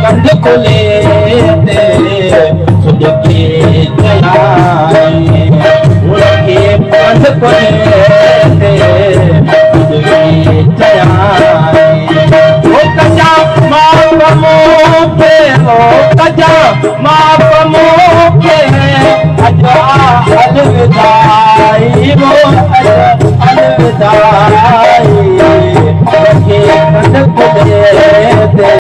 कंध खुले सुजके जलाए उनके कंध खुले सुजके जलाए ओ कजा माप मोके ओ कजा माप मोके अजा अलविदाई वो अलविदाई उनके कंध खुले